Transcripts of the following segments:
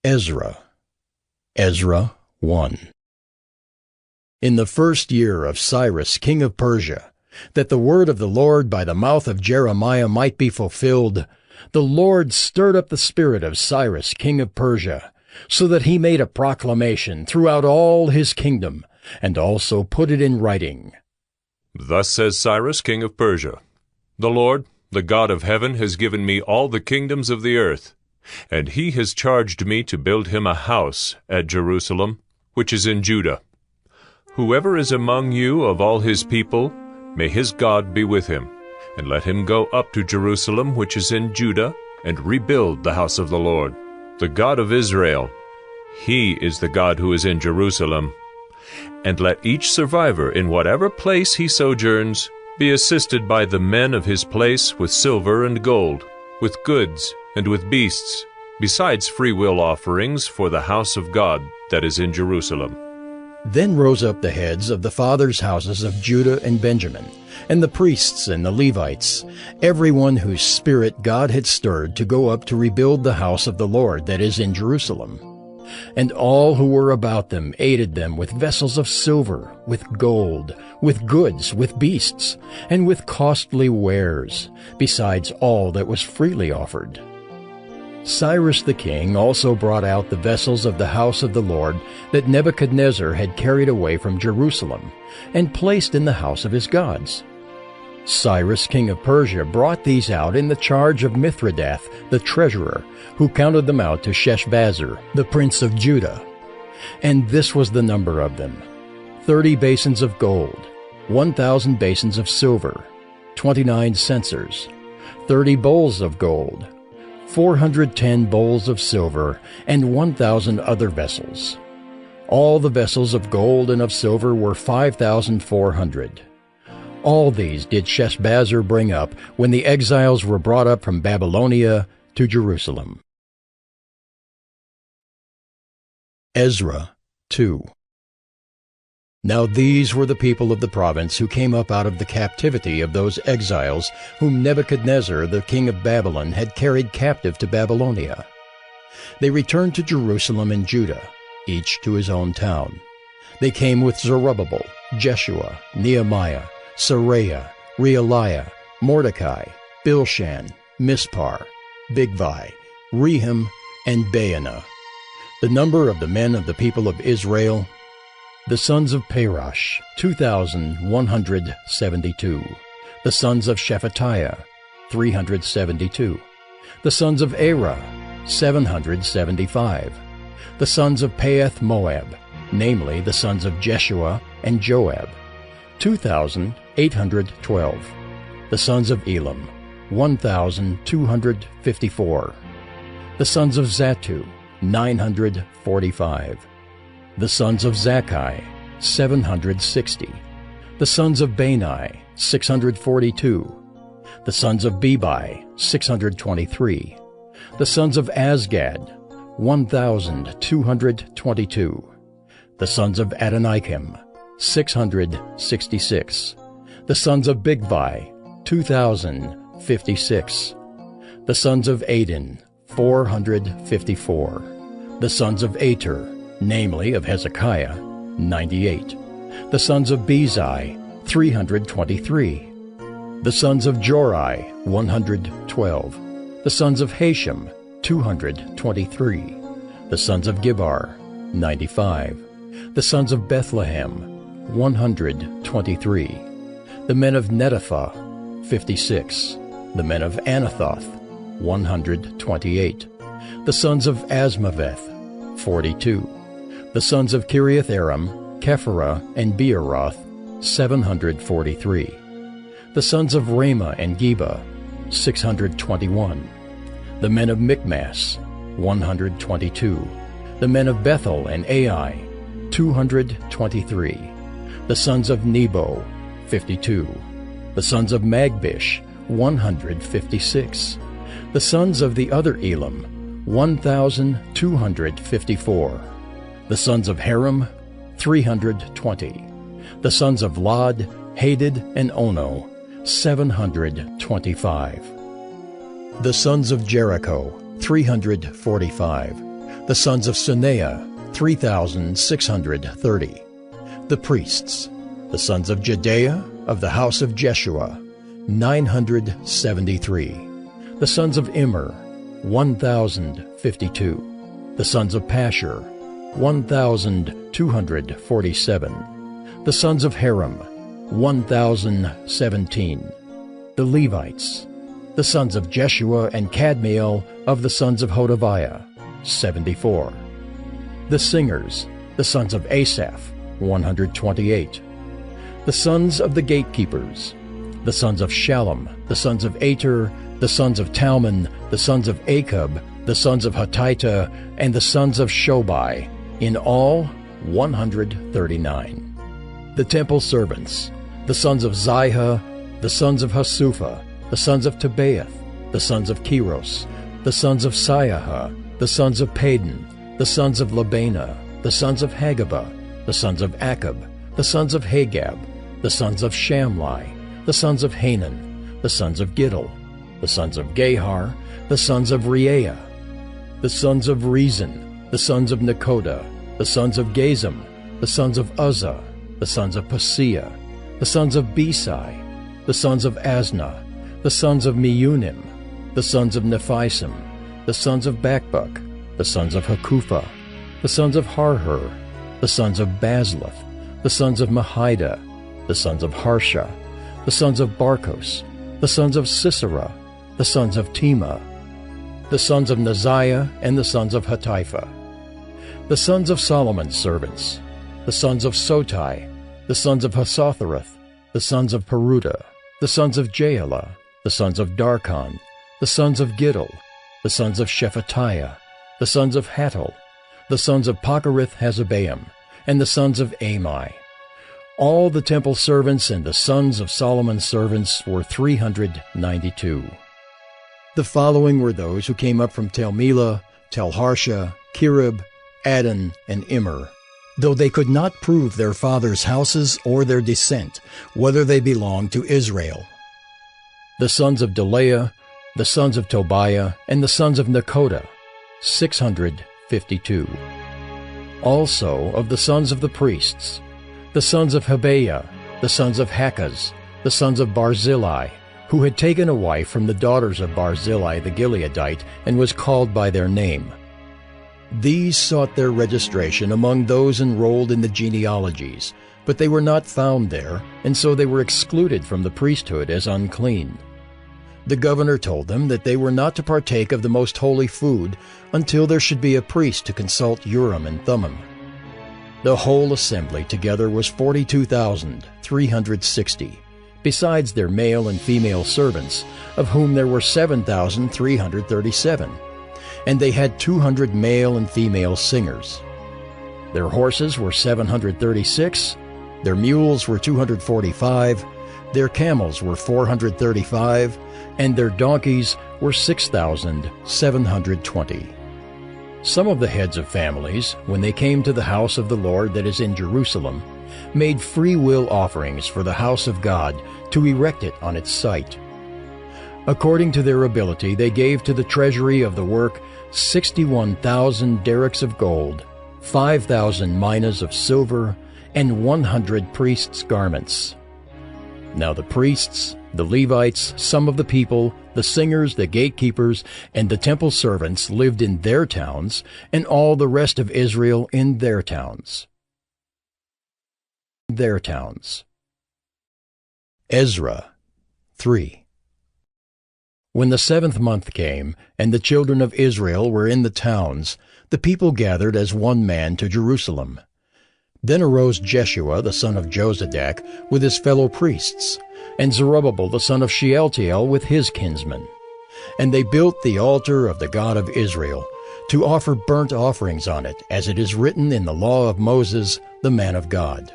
Ezra. Ezra 1. In the first year of Cyrus king of Persia, that the word of the Lord by the mouth of Jeremiah might be fulfilled, the Lord stirred up the spirit of Cyrus king of Persia, so that he made a proclamation throughout all his kingdom, and also put it in writing. Thus says Cyrus king of Persia, The Lord, the God of heaven, has given me all the kingdoms of the earth, and he has charged me to build him a house at Jerusalem, which is in Judah. Whoever is among you of all his people, may his God be with him, and let him go up to Jerusalem, which is in Judah, and rebuild the house of the Lord, the God of Israel. He is the God who is in Jerusalem. And let each survivor in whatever place he sojourns be assisted by the men of his place with silver and gold, with goods and with beasts, besides freewill offerings for the house of God that is in Jerusalem. Then rose up the heads of the fathers' houses of Judah and Benjamin, and the priests and the Levites, everyone whose spirit God had stirred to go up to rebuild the house of the Lord that is in Jerusalem. And all who were about them aided them with vessels of silver, with gold, with goods, with beasts, and with costly wares, besides all that was freely offered. Cyrus the king also brought out the vessels of the house of the Lord that Nebuchadnezzar had carried away from Jerusalem, and placed in the house of his gods. Cyrus king of Persia brought these out in the charge of Mithredath the treasurer, who counted them out to Sheshbazzar, the prince of Judah. And this was the number of them: 30 basins of gold, 1,000 basins of silver, 29 censers, 30 bowls of gold, 410 bowls of silver, and 1,000 other vessels. All the vessels of gold and of silver were 5,400. All these did Sheshbazzar bring up when the exiles were brought up from Babylonia to Jerusalem. Ezra 2. Now these were the people of the province who came up out of the captivity of those exiles whom Nebuchadnezzar the king of Babylon had carried captive to Babylonia. They returned to Jerusalem and Judah, each to his own town. They came with Zerubbabel, Jeshua, Nehemiah, Seraiah, Realiah, Mordecai, Bilshan, Mispar, Bigvai, Rehum, and Baanah. The number of the men of the people of Israel, the sons of Parosh, 2,172. The sons of Shephatiah, 372. The sons of Arah, 775. The sons of Paeth Moab, namely the sons of Jeshua and Joab, 2,812. The sons of Elam, 1,254. The sons of Zattu, 945. The sons of Zakkai, 760. The sons of Bani, 642. The sons of Bebai, 623. The sons of Azgad, 1,222. The sons of Adonikim, 666. The sons of Bigvai, 2,056. The sons of Adin, 454. The sons of Ater, namely of Hezekiah, 98. The sons of Bezai, 323. The sons of Jorai, 112. The sons of Hashem, 223. The sons of Gibbar, 95. The sons of Bethlehem, 123. The men of Netophah, 56. The men of Anathoth, 128. The sons of Asmaveth, 42. The sons of Kiriath-Aram, Kephirah, and Beeroth, 743. The sons of Ramah and Geba, 621. The men of Michmas, 122. The men of Bethel and Ai, 223. The sons of Nebo, 52. The sons of Magbish, 156. The sons of the other Elam, 1,254. The sons of Haram, 320. The sons of Lod, Hadid, and Ono, 725. The sons of Jericho, 345. The sons of Suneah, 3,630. The priests, the sons of Jedaiah of the house of Jeshua, 973. The sons of Immer, 1,052. The sons of Pashur, 1,247. The sons of Haram, 1,017. The Levites, the sons of Jeshua and Kadmiel of the sons of Hodaviah, 74. The singers, the sons of Asaph, 128. The sons of the gatekeepers, the sons of Shallum, the sons of Ater, the sons of Talmon, the sons of Akub, the sons of Hatita, and the sons of Shobai, in all 139. The temple servants, the sons of Ziha, the sons of Hasupha, the sons of Tebaoth, the sons of Keros, the sons of Siaha, the sons of Padon, the sons of Labana, the sons of Hagabah, the sons of Akab, the sons of Hagab, the sons of Shamlai, the sons of Hanan, the sons of Giddel, the sons of Gahar, the sons of Reaiah, the sons of Rezin, the sons of Nekoda, the sons of Gazam, the sons of Uzzah, the sons of Paseah, the sons of Besai, the sons of Asnah, the sons of Meunim, the sons of Nephisim, the sons of Bakbuk, the sons of Hakupha, the sons of Harhur, the sons of Bazluth, the sons of Mahida, the sons of Harsha, the sons of Barkos, the sons of Sisera, the sons of Tema, the sons of Naziah, and the sons of Hatipha. The sons of Solomon's servants, the sons of Sotai, the sons of Hasothereth, the sons of Peruda, the sons of Jaala, the sons of Darkon, the sons of Giddel, the sons of Shephatiah, the sons of Hattil, the sons of Pochereth Hazabaim, and the sons of Amai. All the temple servants and the sons of Solomon's servants were 392. The following were those who came up from Tel Melah, Tel Harsha, Kirib, Adon, and Immer, though they could not prove their fathers' houses or their descent, whether they belonged to Israel. The sons of Delaiah, the sons of Tobiah, and the sons of Nekoda, 652. Also of the sons of the priests, the sons of Habeah, the sons of Hakaz, the sons of Barzillai, who had taken a wife from the daughters of Barzillai the Gileadite and was called by their name. These sought their registration among those enrolled in the genealogies, but they were not found there, and so they were excluded from the priesthood as unclean. The governor told them that they were not to partake of the most holy food until there should be a priest to consult Urim and Thummim. The whole assembly together was 42,360, besides their male and female servants, of whom there were 7,337, and they had 200 male and female singers. Their horses were 736, their mules were 245, their camels were 435, and their donkeys were 6,720. Some of the heads of families, when they came to the house of the Lord that is in Jerusalem, made free will offerings for the house of God to erect it on its site. According to their ability, they gave to the treasury of the work 61,000 derricks of gold, 5,000 minas of silver, and 100 priests' garments. Now the priests, the Levites, some of the people, the singers, the gatekeepers, and the temple servants lived in their towns, and all the rest of Israel in their towns. Ezra 3. When the 7th month came, and the children of Israel were in the towns, the people gathered as one man to Jerusalem. Then arose Jeshua the son of Jozadak with his fellow priests, and Zerubbabel the son of Shealtiel with his kinsmen. And they built the altar of the God of Israel, to offer burnt offerings on it, as it is written in the law of Moses, the man of God.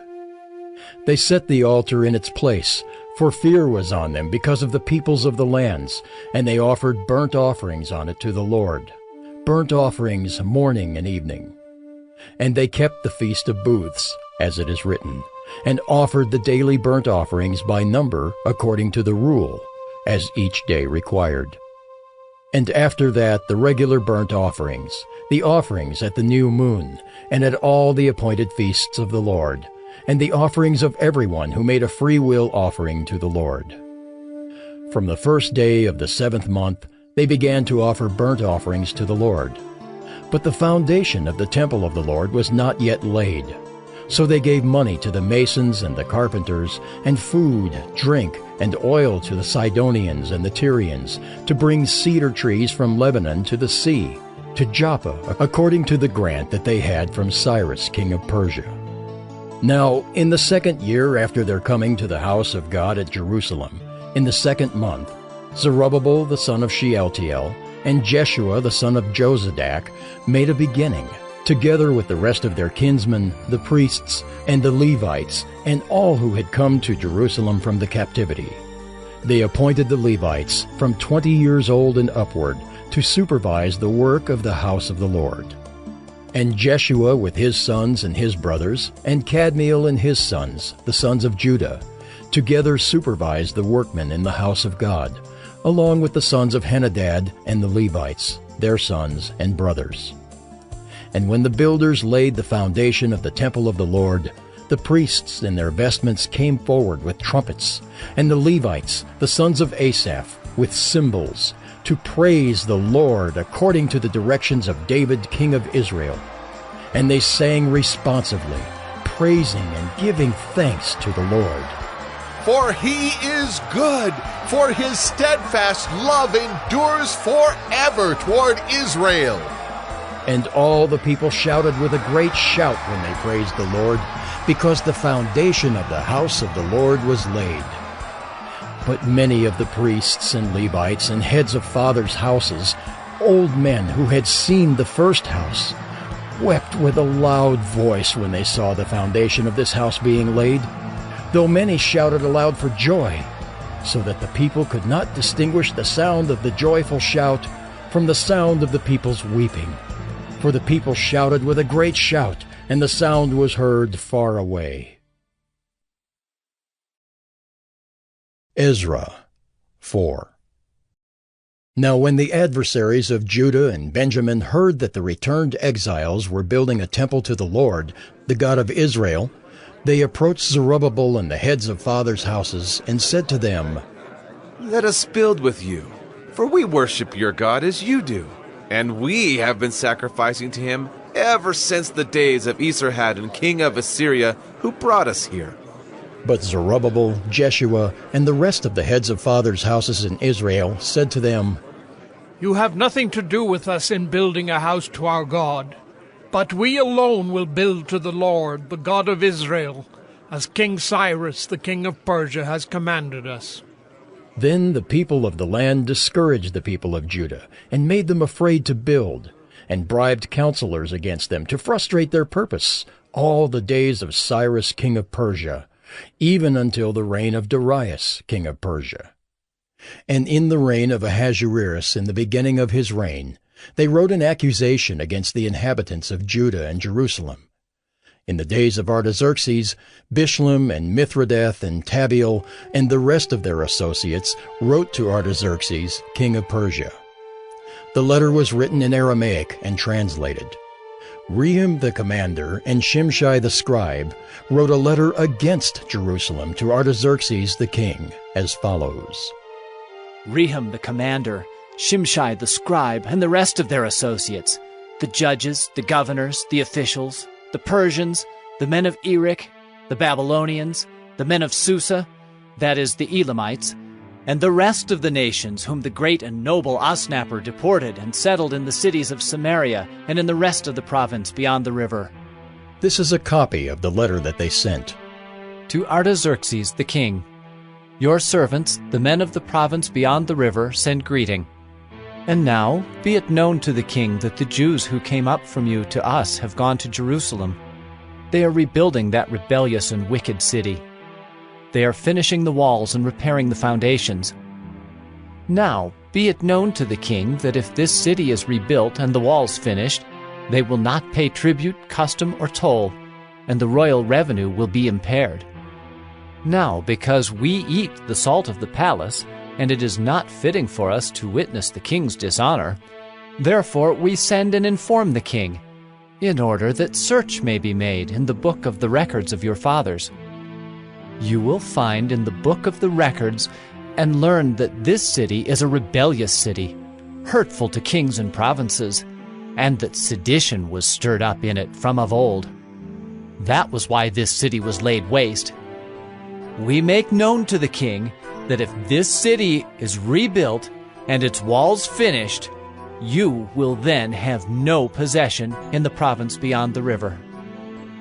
They set the altar in its place, for fear was on them because of the peoples of the lands, and they offered burnt offerings on it to the Lord, burnt offerings morning and evening. And they kept the Feast of Booths, as it is written, and offered the daily burnt offerings by number according to the rule, as each day required. And after that the regular burnt offerings, the offerings at the new moon, and at all the appointed feasts of the Lord, and the offerings of everyone who made a free will offering to the Lord. From the first day of the 7th month they began to offer burnt offerings to the Lord. But the foundation of the temple of the Lord was not yet laid. So they gave money to the masons and the carpenters, and food, drink, and oil to the Sidonians and the Tyrians, to bring cedar trees from Lebanon to the sea, to Joppa, according to the grant that they had from Cyrus king of Persia. Now, in the 2nd year after their coming to the house of God at Jerusalem, in the 2nd month, Zerubbabel the son of Shealtiel and Jeshua the son of Jozadak made a beginning, together with the rest of their kinsmen, the priests, and the Levites, and all who had come to Jerusalem from the captivity. They appointed the Levites from 20 years old and upward to supervise the work of the house of the Lord. And Jeshua with his sons and his brothers, and Kadmiel and his sons, the sons of Judah, together supervised the workmen in the house of God, along with the sons of Henadad and the Levites, their sons and brothers. And when the builders laid the foundation of the temple of the Lord, the priests in their vestments came forward with trumpets, and the Levites, the sons of Asaph, with cymbals, to praise the Lord according to the directions of David king of Israel. And they sang responsively, praising and giving thanks to the Lord. For he is good, for his steadfast love endures forever toward Israel. And all the people shouted with a great shout when they praised the Lord, because the foundation of the house of the Lord was laid. But many of the priests and Levites and heads of fathers' houses, old men who had seen the first house, wept with a loud voice when they saw the foundation of this house being laid, though many shouted aloud for joy, so that the people could not distinguish the sound of the joyful shout from the sound of the people's weeping. For the people shouted with a great shout, and the sound was heard far away. Ezra 4. Now when the adversaries of Judah and Benjamin heard that the returned exiles were building a temple to the Lord, the God of Israel, they approached Zerubbabel and the heads of fathers' houses, and said to them, Let us build with you, for we worship your God as you do. And we have been sacrificing to him ever since the days of Esarhaddon, king of Assyria, who brought us here. But Zerubbabel, Jeshua, and the rest of the heads of fathers' houses in Israel said to them, You have nothing to do with us in building a house to our God, but we alone will build to the Lord, the God of Israel, as King Cyrus, the king of Persia, has commanded us. Then the people of the land discouraged the people of Judah, and made them afraid to build, and bribed counselors against them to frustrate their purpose all the days of Cyrus king of Persia, even until the reign of Darius king of Persia. And in the reign of Ahasuerus, in the beginning of his reign, they wrote an accusation against the inhabitants of Judah and Jerusalem. In the days of Artaxerxes, Bishlam and Mithridath and Tabeel and the rest of their associates wrote to Artaxerxes, king of Persia. The letter was written in Aramaic and translated. Rehum the commander and Shimshai the scribe wrote a letter against Jerusalem to Artaxerxes the king, as follows. Rehum the commander, Shimshai the scribe, and the rest of their associates, the judges, the governors, the officials, the Persians, the men of Erech, the Babylonians, the men of Susa, that is, the Elamites, and the rest of the nations whom the great and noble Osnappar deported and settled in the cities of Samaria and in the rest of the province beyond the river. This is a copy of the letter that they sent. To Artaxerxes the king, your servants, the men of the province beyond the river, send greeting. And now be it known to the king that the Jews who came up from you to us have gone to Jerusalem. They are rebuilding that rebellious and wicked city. They are finishing the walls and repairing the foundations. Now be it known to the king that if this city is rebuilt and the walls finished, they will not pay tribute, custom, or toll, and the royal revenue will be impaired. Now, because we eat the salt of the palace, and it is not fitting for us to witness the king's dishonor. Therefore we send and inform the king, in order that search may be made in the book of the records of your fathers. You will find in the book of the records and learn that this city is a rebellious city, hurtful to kings and provinces, and that sedition was stirred up in it from of old. That was why this city was laid waste. We make known to the king that if this city is rebuilt and its walls finished, you will then have no possession in the province beyond the river.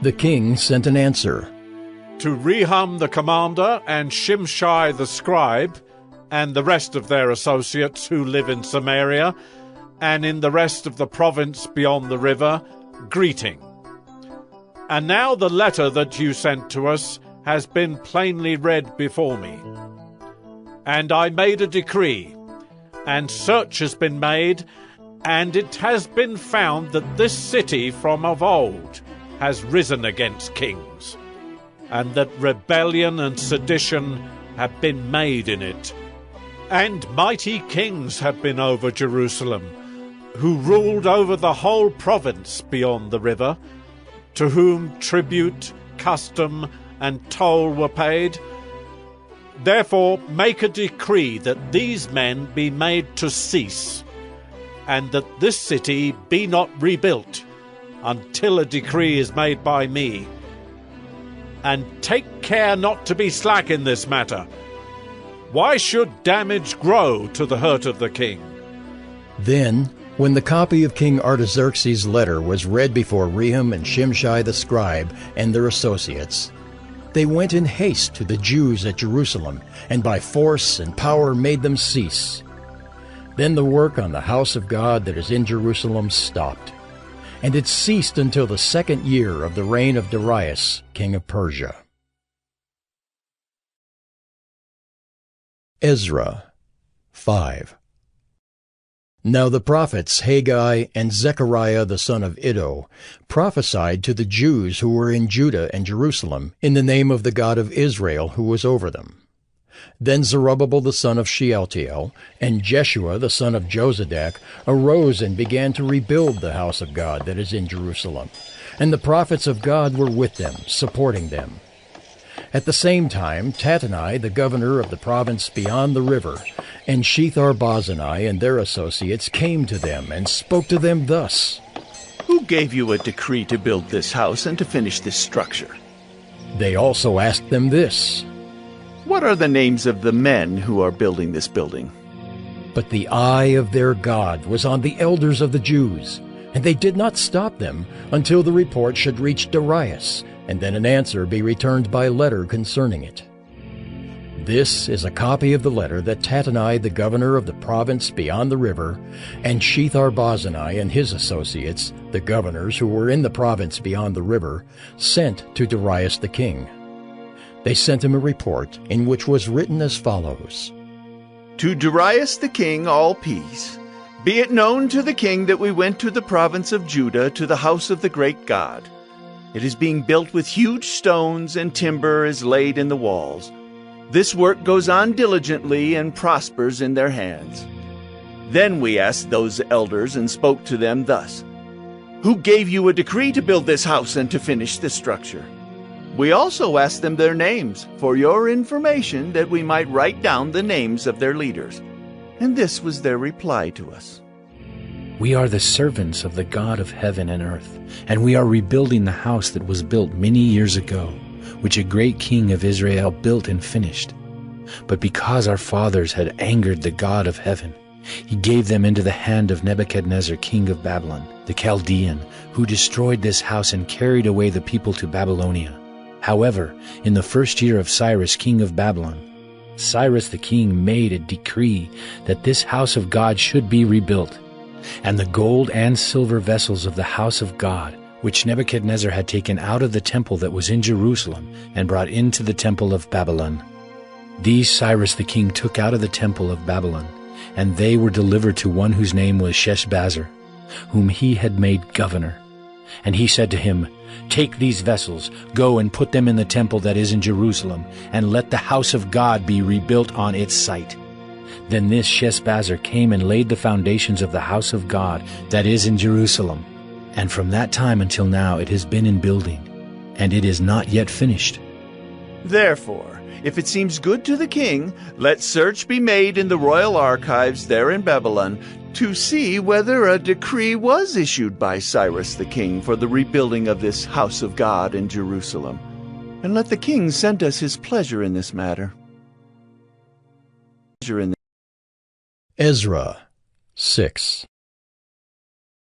The king sent an answer. To Rehum the commander and Shimshai the scribe, and the rest of their associates who live in Samaria, and in the rest of the province beyond the river, greeting. And now the letter that you sent to us has been plainly read before me. And I made a decree, and search has been made, and it has been found that this city from of old has risen against kings, and that rebellion and sedition have been made in it. And mighty kings have been over Jerusalem, who ruled over the whole province beyond the river, to whom tribute, custom, and toll were paid. Therefore make a decree that these men be made to cease, and that this city be not rebuilt until a decree is made by me. And take care not to be slack in this matter. Why should damage grow to the hurt of the king? Then, when the copy of King Artaxerxes' letter was read before Rehum and Shimshai the scribe and their associates, they went in haste to the Jews at Jerusalem, and by force and power made them cease. Then the work on the house of God that is in Jerusalem stopped, and it ceased until the 2nd year of the reign of Darius, king of Persia. Ezra 5. Now the prophets Haggai and Zechariah the son of Iddo prophesied to the Jews who were in Judah and Jerusalem in the name of the God of Israel who was over them. Then Zerubbabel the son of Shealtiel and Jeshua the son of Jozadak arose and began to rebuild the house of God that is in Jerusalem, and the prophets of God were with them, supporting them. At the same time, Tattenai, the governor of the province beyond the river, and Shethar-Bozenai and their associates came to them and spoke to them thus. Who gave you a decree to build this house and to finish this structure? They also asked them this. What are the names of the men who are building this building? But the eye of their God was on the elders of the Jews, and they did not stop them until the report should reach Darius, and then an answer be returned by letter concerning it. This is a copy of the letter that Tattenai, the governor of the province beyond the river, and Shethar-Bozenai and his associates, the governors who were in the province beyond the river, sent to Darius the king. They sent him a report in which was written as follows. To Darius the king, all peace. Be it known to the king that we went to the province of Judah to the house of the great God. It is being built with huge stones, and timber is laid in the walls. This work goes on diligently and prospers in their hands. Then we asked those elders and spoke to them thus. Who gave you a decree to build this house and to finish this structure? We also asked them their names, for your information, that we might write down the names of their leaders. And this was their reply to us. We are the servants of the God of heaven and earth, and we are rebuilding the house that was built many years ago, which a great king of Israel built and finished. But because our fathers had angered the God of heaven, he gave them into the hand of Nebuchadnezzar, king of Babylon, the Chaldean, who destroyed this house and carried away the people to Babylonia. However, in the 1st year of Cyrus, king of Babylon, Cyrus the king made a decree that this house of God should be rebuilt, and the gold and silver vessels of the house of God, which Nebuchadnezzar had taken out of the temple that was in Jerusalem and brought into the temple of Babylon. These Cyrus the king took out of the temple of Babylon, and they were delivered to one whose name was Sheshbazzar, whom he had made governor. And he said to him, Take these vessels, go and put them in the temple that is in Jerusalem, and let the house of God be rebuilt on its site. Then this Sheshbazzar came and laid the foundations of the house of God that is in Jerusalem. And from that time until now it has been in building, and it is not yet finished. Therefore, if it seems good to the king, let search be made in the royal archives there in Babylon to see whether a decree was issued by Cyrus the king for the rebuilding of this house of God in Jerusalem. And let the king send us his pleasure in this matter. Ezra 6.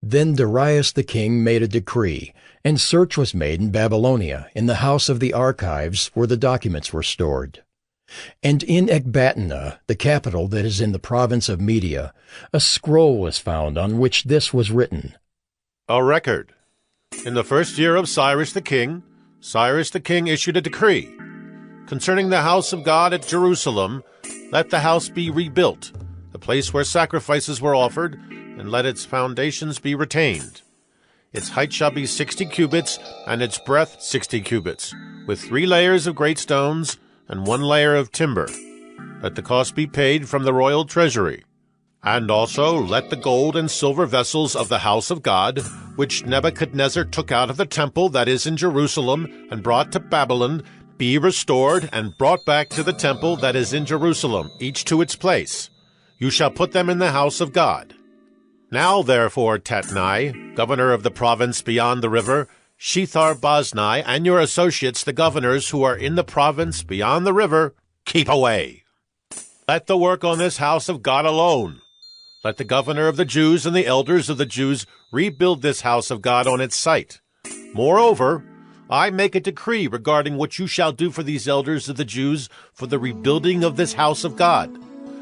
Then Darius the king made a decree, and search was made in Babylonia, in the house of the archives where the documents were stored. And in Ecbatana, the capital that is in the province of Media, a scroll was found on which this was written. A record. In the first year of Cyrus the king issued a decree. Concerning the house of God at Jerusalem, let the house be rebuilt, the place where sacrifices were offered, and let its foundations be retained. Its height shall be 60 cubits, and its breadth 60 cubits, with 3 layers of great stones, and 1 layer of timber. Let the cost be paid from the royal treasury. And also let the gold and silver vessels of the house of God, which Nebuchadnezzar took out of the temple that is in Jerusalem, and brought to Babylon, be restored and brought back to the temple that is in Jerusalem, each to its place. You shall put them in the house of God. Now therefore, Tatnai, governor of the province beyond the river, Shethar-Boznai, and your associates, the governors who are in the province beyond the river, keep away. Let the work on this house of God alone. Let the governor of the Jews and the elders of the Jews rebuild this house of God on its site. Moreover, I make a decree regarding what you shall do for these elders of the Jews for the rebuilding of this house of God.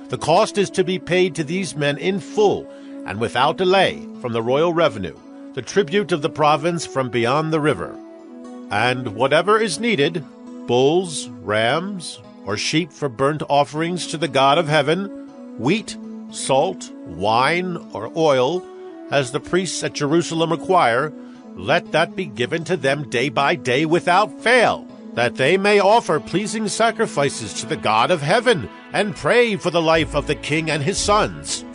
The cost is to be paid to these men in full and without delay from the royal revenue, the tribute of the province from beyond the river. And whatever is needed, bulls, rams, or sheep for burnt offerings to the God of heaven, wheat, salt, wine, or oil, as the priests at Jerusalem require, let that be given to them day by day without fail, that they may offer pleasing sacrifices to the God of heaven and pray for the life of the king and his sons.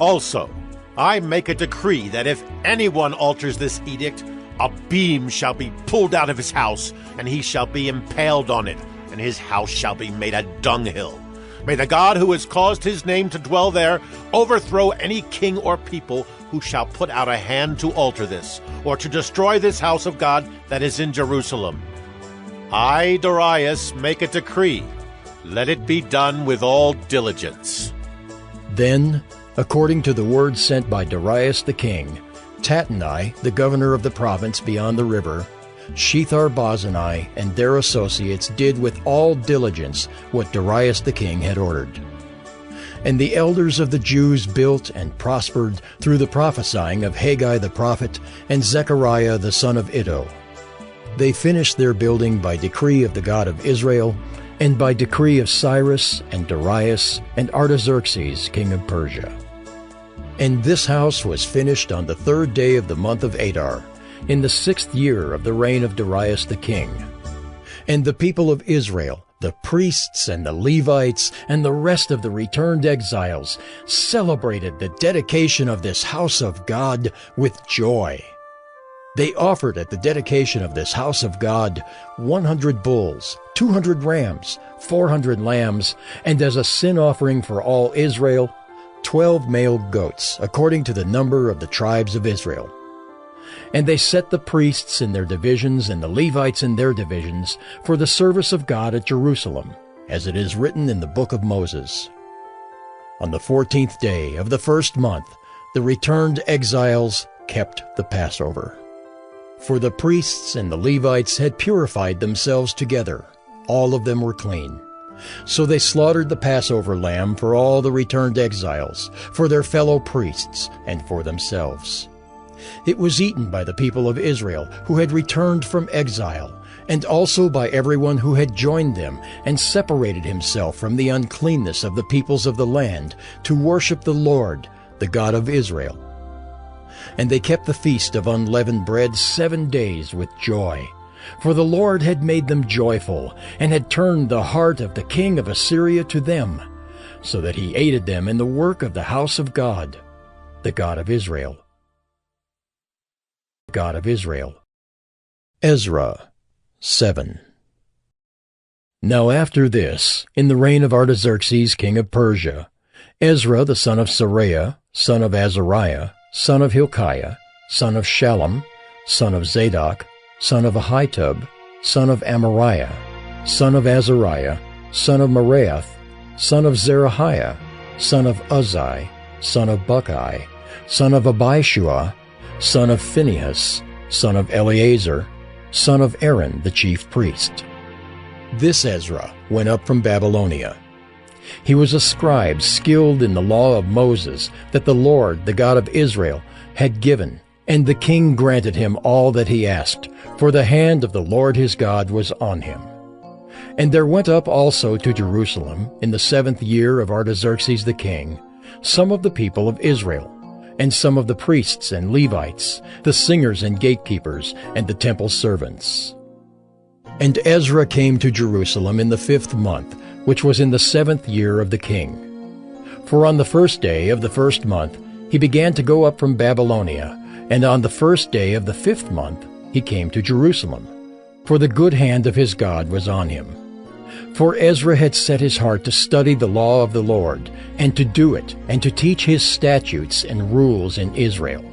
Also, I make a decree that if anyone alters this edict, a beam shall be pulled out of his house, and he shall be impaled on it, and his house shall be made a dunghill. May the God who has caused his name to dwell there overthrow any king or people who shall put out a hand to alter this, or to destroy this house of God that is in Jerusalem. I, Darius, make a decree. Let it be done with all diligence. Then, according to the word sent by Darius the king, Tatnai, the governor of the province beyond the river, Shethar-Boznai and their associates did with all diligence what Darius the king had ordered. And the elders of the Jews built and prospered through the prophesying of Haggai the prophet and Zechariah the son of Iddo. They finished their building by decree of the God of Israel, and by decree of Cyrus and Darius and Artaxerxes king of Persia. And this house was finished on the 3rd day of the month of Adar, in the 6th year of the reign of Darius the king. And the people of Israel, the priests and the Levites, and the rest of the returned exiles, celebrated the dedication of this house of God with joy. They offered at the dedication of this house of God 100 bulls, 200 rams, 400 lambs, and as a sin offering for all Israel, 12 male goats, according to the number of the tribes of Israel. And they set the priests in their divisions and the Levites in their divisions for the service of God at Jerusalem, as it is written in the book of Moses. On the 14th day of the 1st month, the returned exiles kept the Passover. For the priests and the Levites had purified themselves together. All of them were clean. So they slaughtered the Passover lamb for all the returned exiles, for their fellow priests, and for themselves. It was eaten by the people of Israel who had returned from exile, and also by everyone who had joined them and separated himself from the uncleanness of the peoples of the land to worship the Lord, the God of Israel. And they kept the feast of unleavened bread 7 days with joy, for the Lord had made them joyful, and had turned the heart of the king of Assyria to them. so that he aided them in the work of the house of God, the God of Israel. God of Israel. Ezra 7. Now after this, in the reign of Artaxerxes king of Persia, Ezra the son of Seraiah, son of Azariah, son of Hilkiah, son of Shallum, son of Zadok, son of Ahitub, son of Amariah, son of Azariah, son of Meraioth, son of Zerahiah, son of Uzzi, son of Bucci, son of Abishua, son of Phinehas, son of Eleazar, son of Aaron the chief priest. This Ezra went up from Babylonia. He was a scribe skilled in the law of Moses that the Lord, the God of Israel, had given, and the king granted him all that he asked, for the hand of the Lord his God was on him. And there went up also to Jerusalem, in the 7th year of Artaxerxes the king, some of the people of Israel, and some of the priests and Levites, the singers and gatekeepers, and the temple servants. And Ezra came to Jerusalem in the 5th month, which was in the 7th year of the king. For on the 1st day of the 1st month he began to go up from Babylonia, and on the 1st day of the 5th month he came to Jerusalem, for the good hand of his God was on him. For Ezra had set his heart to study the law of the Lord, and to do it, and to teach his statutes and rules in Israel.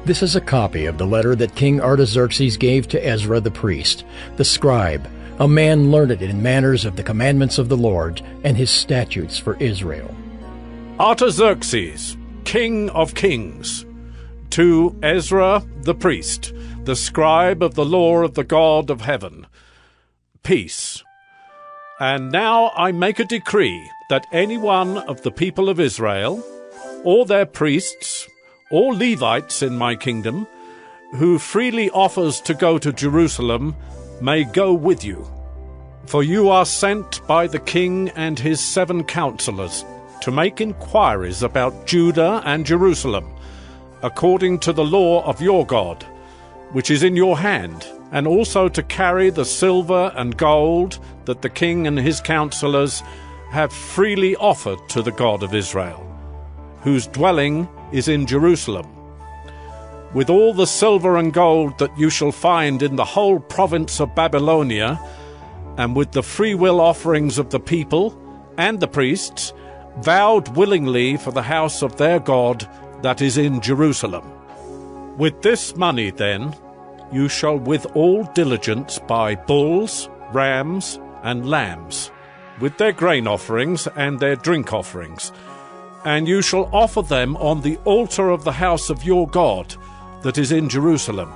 This is a copy of the letter that King Artaxerxes gave to Ezra the priest, the scribe, a man learned in manners of the commandments of the Lord and his statutes for Israel. Artaxerxes, King of Kings, to Ezra the priest, the scribe of the law of the God of heaven, peace. And now I make a decree that any one of the people of Israel, or their priests, or Levites in my kingdom, who freely offers to go to Jerusalem, may go with you. For you are sent by the king and his 7 counselors to make inquiries about Judah and Jerusalem, according to the law of your God, which is in your hand, and also to carry the silver and gold that the king and his counselors have freely offered to the God of Israel, whose dwelling is in Jerusalem, with all the silver and gold that you shall find in the whole province of Babylonia, and with the freewill offerings of the people and the priests, vowed willingly for the house of their God that is in Jerusalem. With this money, then, you shall with all diligence buy bulls, rams, and lambs, with their grain offerings and their drink offerings, and you shall offer them on the altar of the house of your God that is in Jerusalem.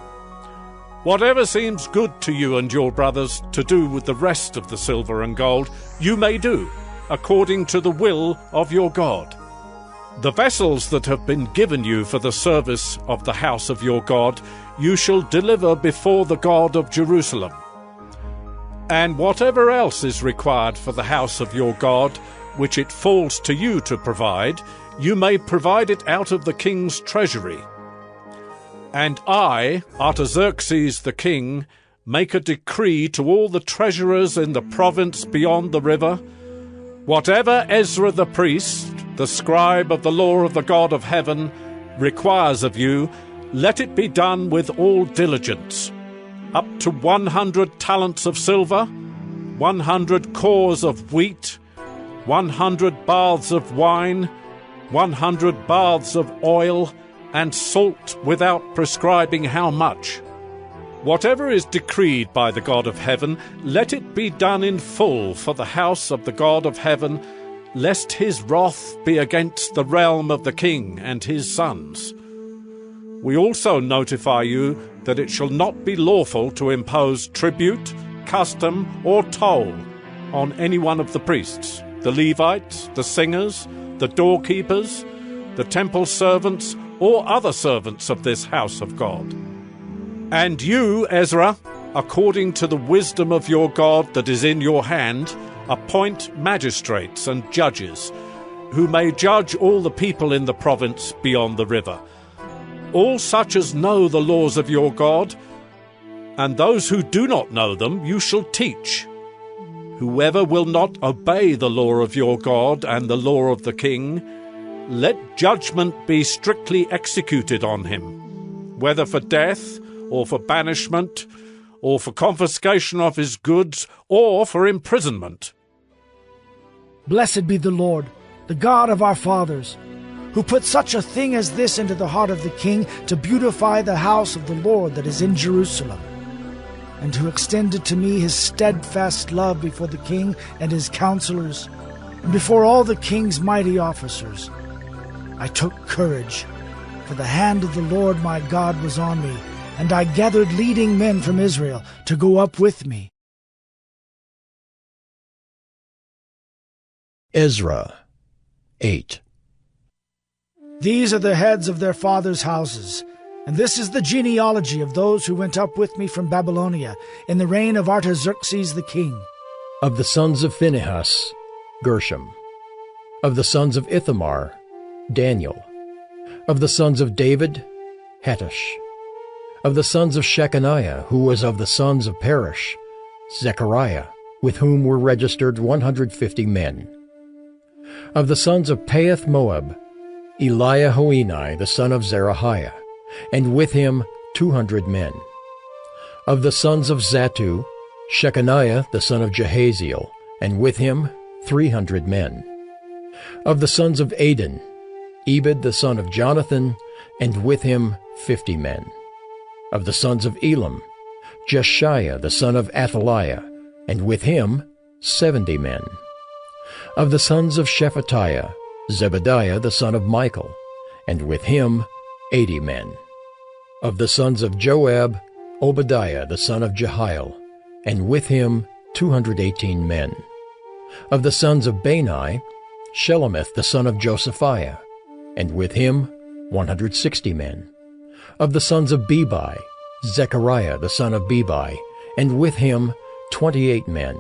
Whatever seems good to you and your brothers to do with the rest of the silver and gold, you may do, according to the will of your God. The vessels that have been given you for the service of the house of your God, you shall deliver before the God of Jerusalem. And whatever else is required for the house of your God, which it falls to you to provide, you may provide it out of the king's treasury. And I, Artaxerxes the king, make a decree to all the treasurers in the province beyond the river, whatever Ezra the priest, the scribe of the law of the God of heaven, requires of you, let it be done with all diligence. Up to 100 talents of silver, 100 cores of wheat, 100 baths of wine, 100 baths of oil, and salt without prescribing how much. Whatever is decreed by the God of heaven, let it be done in full for the house of the God of heaven, lest his wrath be against the realm of the king and his sons. We also notify you that it shall not be lawful to impose tribute, custom, or toll on any one of the priests, the Levites, the singers, the doorkeepers, the temple servants, or other servants of this house of God. And you, Ezra, according to the wisdom of your God that is in your hand, appoint magistrates and judges, who may judge all the people in the province beyond the river, all such as know the laws of your God, and those who do not know them you shall teach. Whoever will not obey the law of your God and the law of the king, let judgment be strictly executed on him, whether for death, or for banishment, or for confiscation of his goods, or for imprisonment. Blessed be the Lord, the God of our fathers, who put such a thing as this into the heart of the king to beautify the house of the Lord that is in Jerusalem, and who extended to me his steadfast love before the king and his counselors, and before all the king's mighty officers. I took courage, for the hand of the Lord my God was on me, and I gathered leading men from Israel to go up with me. Ezra 8. These are the heads of their fathers' houses, and this is the genealogy of those who went up with me from Babylonia in the reign of Artaxerxes the king. Of the sons of Phinehas, Gershom. Of the sons of Ithamar, Daniel. Of the sons of David, Hattush. Of the sons of Shechaniah, who was of the sons of Perish, Zechariah, with whom were registered 150 men. Of the sons of Pahath Moab, Eliahoenai the son of Zerahiah, and with him 200 men. Of the sons of Zattu, Shechaniah the son of Jehaziel, and with him 300 men. Of the sons of Adin, Ebed the son of Jonathan, and with him 50 men. Of the sons of Elam, Jeshiah the son of Athaliah, and with him 70 men. Of the sons of Shephatiah, Zebediah the son of Michael, and with him 80 men. Of the sons of Joab, Obadiah the son of Jehiel, and with him 218 men. Of the sons of Bani, Shelomith the son of Josephiah, and with him 160 men. Of the sons of Bebai, Zechariah the son of Bebai, and with him 28 men.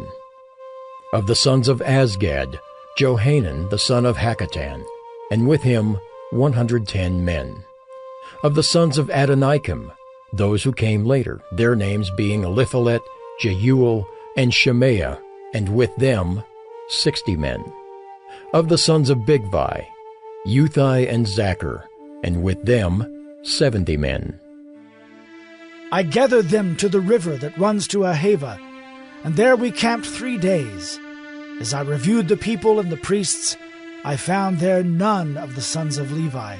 Of the sons of Azgad, Johanan the son of Hakatan, and with him 110 men. Of the sons of Adonikim, those who came later, their names being Eliphalet, Jeuel, and Shemaiah, and with them 60 men. Of the sons of Bigvai, Uthai and Zachar, and with them 70 men. I gathered them to the river that runs to Ahava, and there we camped 3 days. As I reviewed the people and the priests, I found there none of the sons of Levi.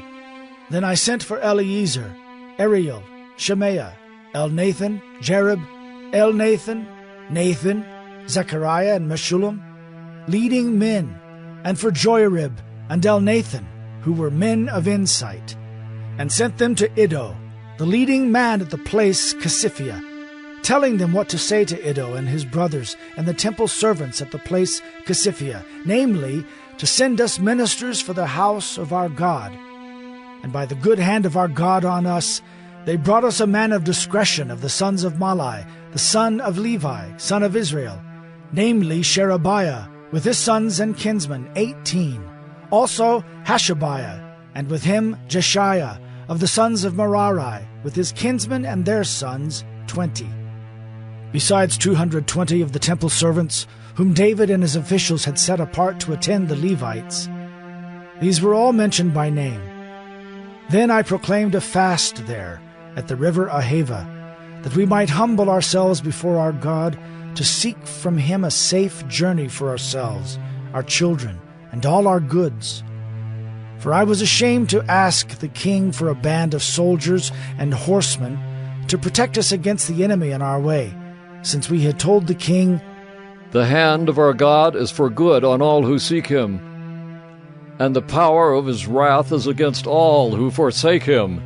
Then I sent for Eleazar, Ariel, Shemaiah, Elnathan, Jerib, Elnathan, Nathan, Zechariah, and Meshullam, leading men, and for Joiarib and Elnathan, who were men of insight, and sent them to Iddo, the leading man at the place Casiphia, telling them what to say to Iddo and his brothers and the temple servants at the place Casiphia, namely, to send us ministers for the house of our God. And by the good hand of our God on us, they brought us a man of discretion of the sons of Malai, the son of Levi, son of Israel, namely Sherebiah, with his sons and kinsmen 18, also Hashabiah, and with him Jeshiah, of the sons of Merari, with his kinsmen and their sons 20. Besides 220 of the temple servants, whom David and his officials had set apart to attend the Levites. These were all mentioned by name. Then I proclaimed a fast there, at the river Ahava, that we might humble ourselves before our God, to seek from him a safe journey for ourselves, our children, and all our goods. For I was ashamed to ask the king for a band of soldiers and horsemen to protect us against the enemy in our way, since we had told the king, "The hand of our God is for good on all who seek him, and the power of his wrath is against all who forsake him."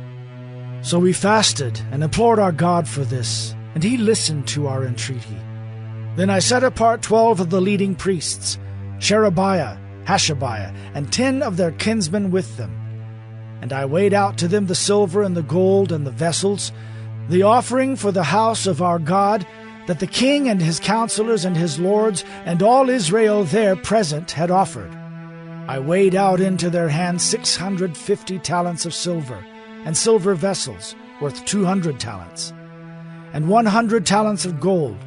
So we fasted and implored our God for this, and he listened to our entreaty. Then I set apart 12 of the leading priests, Sherebiah, Hashabiah, and 10 of their kinsmen with them. And I weighed out to them the silver and the gold and the vessels, the offering for the house of our God, that the king and his counselors and his lords and all Israel there present had offered. I weighed out into their hands 650 talents of silver, and silver vessels worth 200 talents, and 100 talents of gold,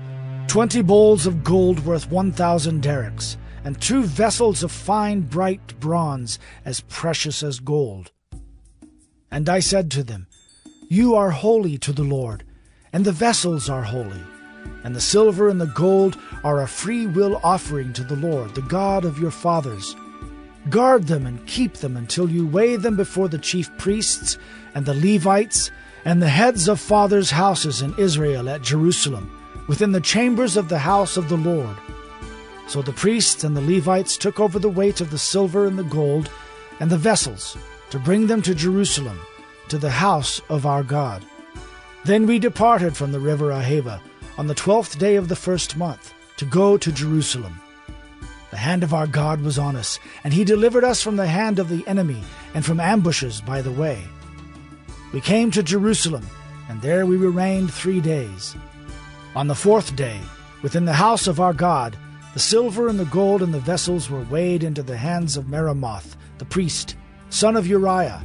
20 bowls of gold worth 1,000 derricks, and 2 vessels of fine bright bronze, as precious as gold. And I said to them, You are holy to the Lord, and the vessels are holy, and the silver and the gold are a free will offering to the Lord, the God of your fathers. Guard them and keep them until you weigh them before the chief priests and the Levites and the heads of fathers' houses in Israel at Jerusalem, within the chambers of the house of the Lord. So the priests and the Levites took over the weight of the silver and the gold and the vessels to bring them to Jerusalem, to the house of our God. Then we departed from the river Ahava on the 12th day of the first month to go to Jerusalem. The hand of our God was on us, and he delivered us from the hand of the enemy and from ambushes by the way. We came to Jerusalem, and there we remained 3 days. On the 4th day, within the house of our God, the silver and the gold and the vessels were weighed into the hands of Meremoth, the priest, son of Uriah,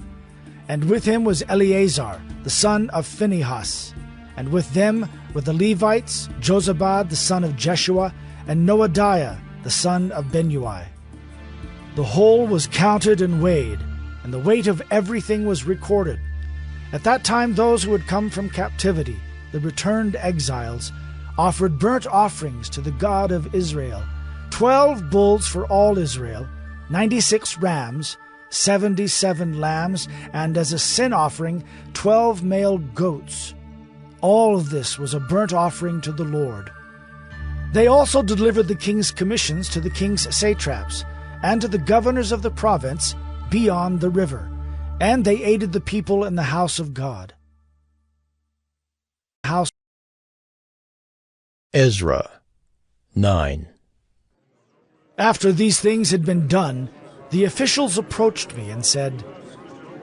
and with him was Eleazar, the son of Phinehas, and with them were the Levites, Jozabad, the son of Jeshua, and Noadiah, the son of Benui. The whole was counted and weighed, and the weight of everything was recorded. At that time those who had come from captivity, the returned exiles, offered burnt offerings to the God of Israel, 12 bulls for all Israel, 96 rams, 77 lambs, and as a sin offering 12 male goats. All of this was a burnt offering to the Lord. They also delivered the king's commissions to the king's satraps, and to the governors of the province beyond the river, and they aided the people in the house of God. Ezra 9. After these things had been done, the officials approached me and said,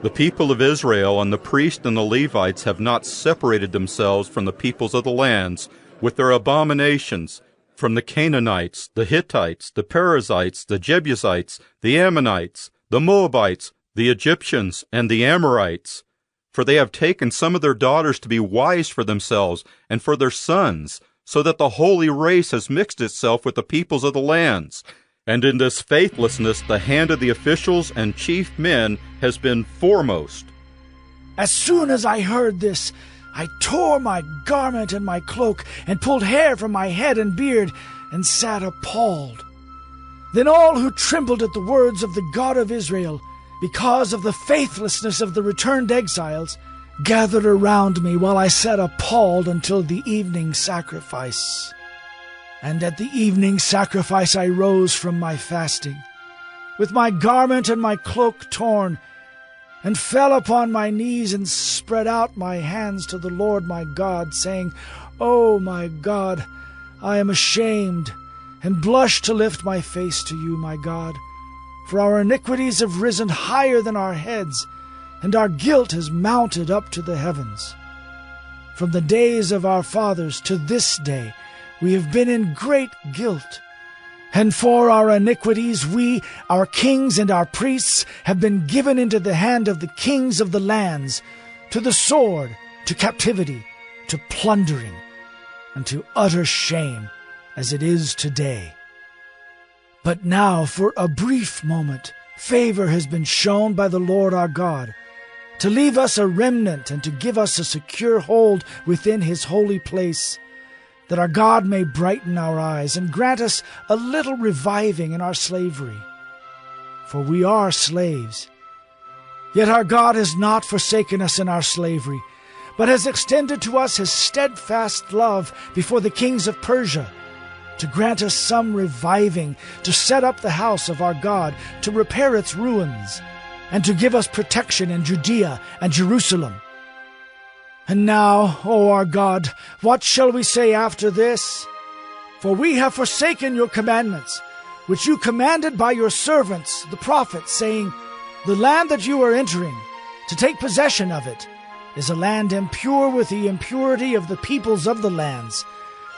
The people of Israel and the priests and the Levites have not separated themselves from the peoples of the lands with their abominations, from the Canaanites, the Hittites, the Perizzites, the Jebusites, the Ammonites, the Moabites, the Egyptians, and the Amorites. For they have taken some of their daughters to be wives for themselves and for their sons, so that the holy race has mixed itself with the peoples of the lands. And in this faithlessness the hand of the officials and chief men has been foremost. As soon as I heard this, I tore my garment and my cloak, and pulled hair from my head and beard, and sat appalled. Then all who trembled at the words of the God of Israel, because of the faithlessness of the returned exiles, gathered around me while I sat appalled until the evening sacrifice. And at the evening sacrifice I rose from my fasting, with my garment and my cloak torn, and fell upon my knees and spread out my hands to the Lord my God, saying, O my God, I am ashamed, and blush to lift my face to you, my God. For our iniquities have risen higher than our heads, and our guilt has mounted up to the heavens. From the days of our fathers to this day we have been in great guilt. And for our iniquities we, our kings and our priests, have been given into the hand of the kings of the lands, to the sword, to captivity, to plundering, and to utter shame, as it is today. But now, for a brief moment, favor has been shown by the Lord our God, to leave us a remnant and to give us a secure hold within his holy place, that our God may brighten our eyes and grant us a little reviving in our slavery. For we are slaves. Yet our God has not forsaken us in our slavery, but has extended to us his steadfast love before the kings of Persia, to grant us some reviving, to set up the house of our God, to repair its ruins, and to give us protection in Judea and Jerusalem. And now, O our God, what shall we say after this? For we have forsaken your commandments, which you commanded by your servants, the prophets, saying, The land that you are entering, to take possession of it, is a land impure with the impurity of the peoples of the lands,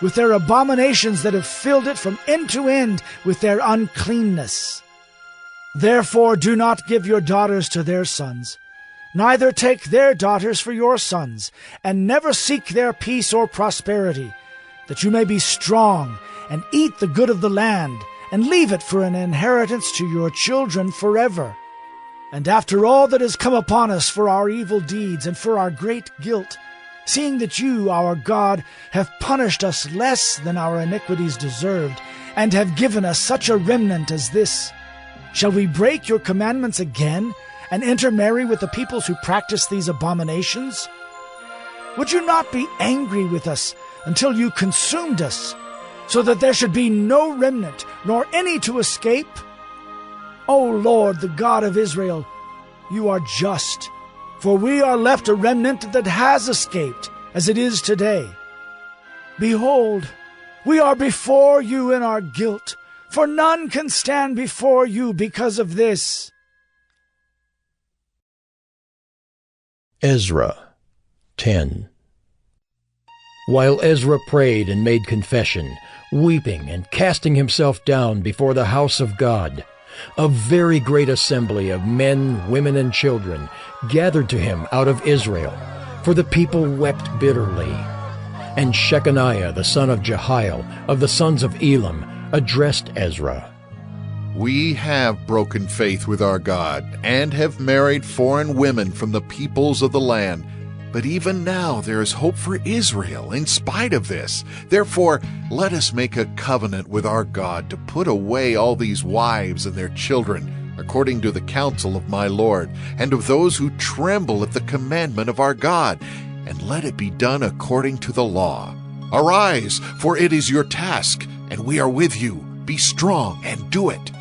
with their abominations that have filled it from end to end with their uncleanness. Therefore do not give your daughters to their sons, neither take their daughters for your sons, and never seek their peace or prosperity, that you may be strong and eat the good of the land, and leave it for an inheritance to your children forever. And after all that has come upon us for our evil deeds and for our great guilt, seeing that you, our God, have punished us less than our iniquities deserved, and have given us such a remnant as this, shall we break your commandments again, and intermarry with the peoples who practice these abominations? Would you not be angry with us until you consumed us, so that there should be no remnant, nor any to escape? O Lord, the God of Israel, you are just, for we are left a remnant that has escaped, as it is today. Behold, we are before you in our guilt, for none can stand before you because of this. Ezra 10. While Ezra prayed and made confession, weeping and casting himself down before the house of God, a very great assembly of men, women, and children gathered to him out of Israel, for the people wept bitterly. And Shechaniah the son of Jehiel, of the sons of Elam, addressed Ezra. We have broken faith with our God, and have married foreign women from the peoples of the land. But even now there is hope for Israel in spite of this. Therefore, let us make a covenant with our God to put away all these wives and their children, according to the counsel of my Lord, and of those who tremble at the commandment of our God, and let it be done according to the law. Arise, for it is your task, and we are with you. Be strong and do it.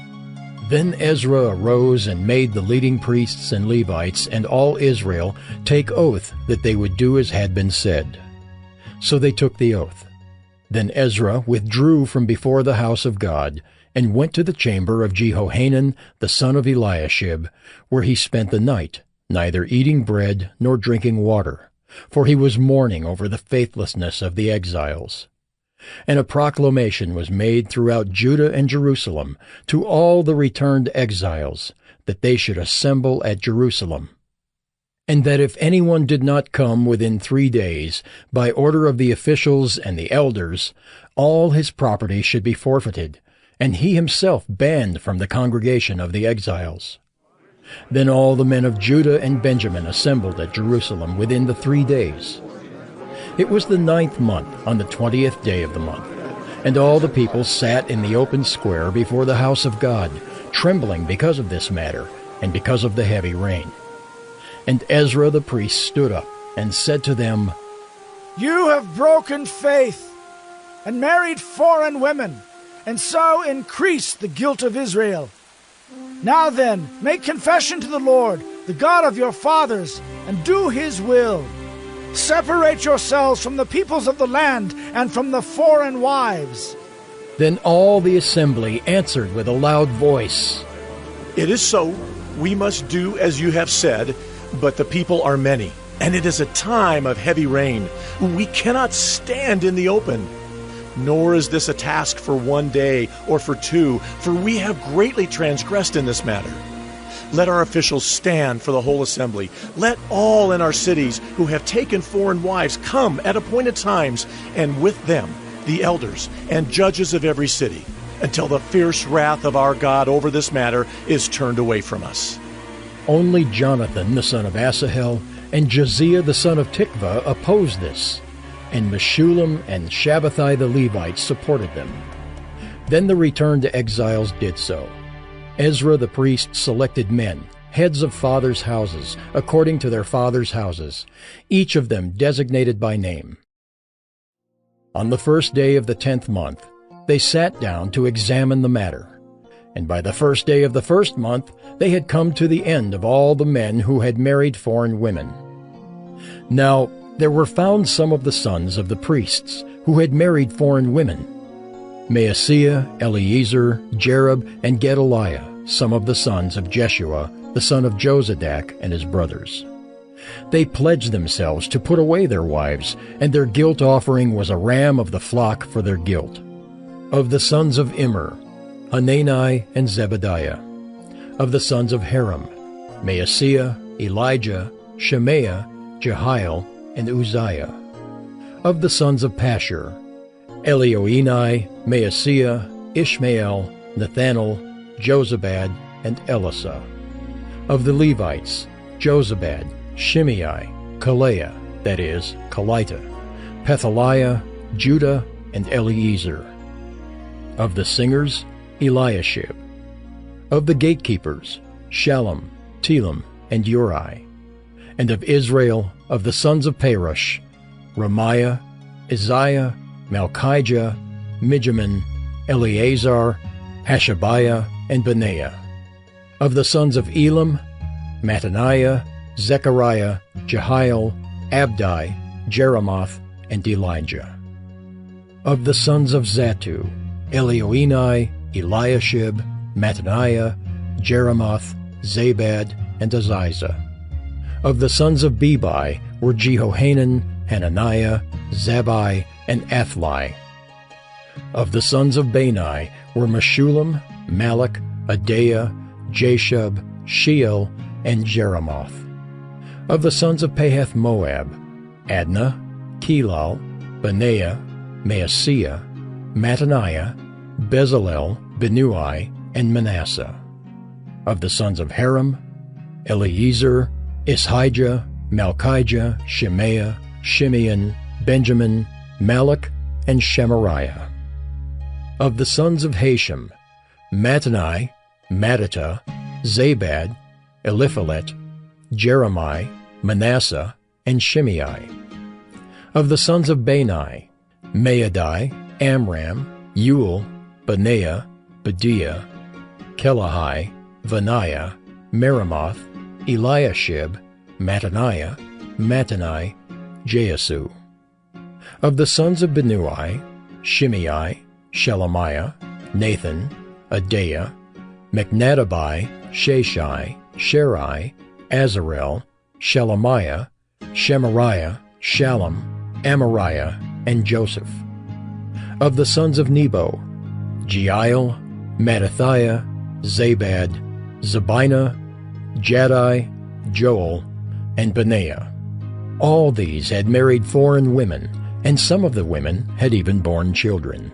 Then Ezra arose and made the leading priests and Levites and all Israel take oath that they would do as had been said. So they took the oath. Then Ezra withdrew from before the house of God, and went to the chamber of Jehohanan the son of Eliashib, where he spent the night, neither eating bread nor drinking water, for he was mourning over the faithlessness of the exiles. And a proclamation was made throughout Judah and Jerusalem to all the returned exiles, that they should assemble at Jerusalem, and that if anyone did not come within 3 days, by order of the officials and the elders, all his property should be forfeited, and he himself banned from the congregation of the exiles. Then all the men of Judah and Benjamin assembled at Jerusalem within the 3 days. It was the 9th month, on the 20th day of the month, and all the people sat in the open square before the house of God, trembling because of this matter, and because of the heavy rain. And Ezra the priest stood up, and said to them, You have broken faith, and married foreign women, and so increased the guilt of Israel. Now then, make confession to the Lord, the God of your fathers, and do his will. Separate yourselves from the peoples of the land and from the foreign wives. Then all the assembly answered with a loud voice, It is so. We must do as you have said, but the people are many, and it is a time of heavy rain. We cannot stand in the open. Nor is this a task for 1 day or for 2, for we have greatly transgressed in this matter. Let our officials stand for the whole assembly. Let all in our cities who have taken foreign wives come at appointed times, and with them the elders and judges of every city, until the fierce wrath of our God over this matter is turned away from us. Only Jonathan the son of Asahel and Josiah the son of Tikvah opposed this, and Meshullam and Shabbathai the Levites supported them. Then the returned exiles did so. Ezra the priest selected men, heads of fathers' houses, according to their fathers' houses, each of them designated by name. On the 1st day of the 10th month, they sat down to examine the matter. And by the 1st day of the 1st month, they had come to the end of all the men who had married foreign women. Now there were found some of the sons of the priests who had married foreign women: Maaseiah, Eleazar, Jerub, and Gedaliah, some of the sons of Jeshua, the son of Jozadak, and his brothers. They pledged themselves to put away their wives, and their guilt offering was a ram of the flock for their guilt. Of the sons of Immer, Hanani and Zebediah. Of the sons of Haram, Maaseiah, Elijah, Shemaiah, Jehiel, and Uzziah. Of the sons of Pashur, Elioenai, Maaseiah, Ishmael, Nethanel, Jozabad, and Elisah. Of the Levites, Jozabad, Shimei, Kaleah, that is, Kelita, Pethaliah, Judah, and Eliezer. Of the singers, Eliashib. Of the gatekeepers, Shallum, Telem, and Uri. And of Israel, of the sons of Perush, Ramiah, Isaiah, Malchijah, Mijamin, Eleazar, Hashabiah, and Benaiah. Of the sons of Elam, Mattaniah, Zechariah, Jehiel, Abdi, Jeremoth, and Elijah. Of the sons of Zatu, Elioenai, Eliashib, Mattaniah, Jeremoth, Zabad, and Aziza. Of the sons of Bebai were Jehohanan, Hananiah, Zabai, and Athli. Of the sons of Bani were Meshullam, Malach, Adaiah, Jashub, Sheol, and Jeremoth. Of the sons of Pahath Moab, Adnah, Kelal, Benaiah, Maaseiah, Mattaniah, Bezalel, Benui, and Manasseh. Of the sons of Haram, Eliezer, Ishijah, Malchijah, Shemaiah, Shimeon, Benjamin, Malach, and Shemariah. Of the sons of Hashem, Mattani, Mattata, Zabad, Eliphalet, Jeremiah, Manasseh, and Shimei. Of the sons of Bani, Maadai, Amram, Uel, Benaiah, Bediah, Kelahai, Vaniah, Meremoth, Eliashib, Mattaniah, Mattani, Jeasu. Of the sons of Benui, Shimei, Shelemiah, Nathan, Adaiah, Mechnadabai, Sheshai, Sherai, Azarel, Shelemiah, Shemariah, Shallum, Amariah, and Joseph. Of the sons of Nebo, Jeiel, Mattathiah, Zabad, Zabina, Jaddai, Joel, and Benaiah. All these had married foreign women, and some of the women had even borne children.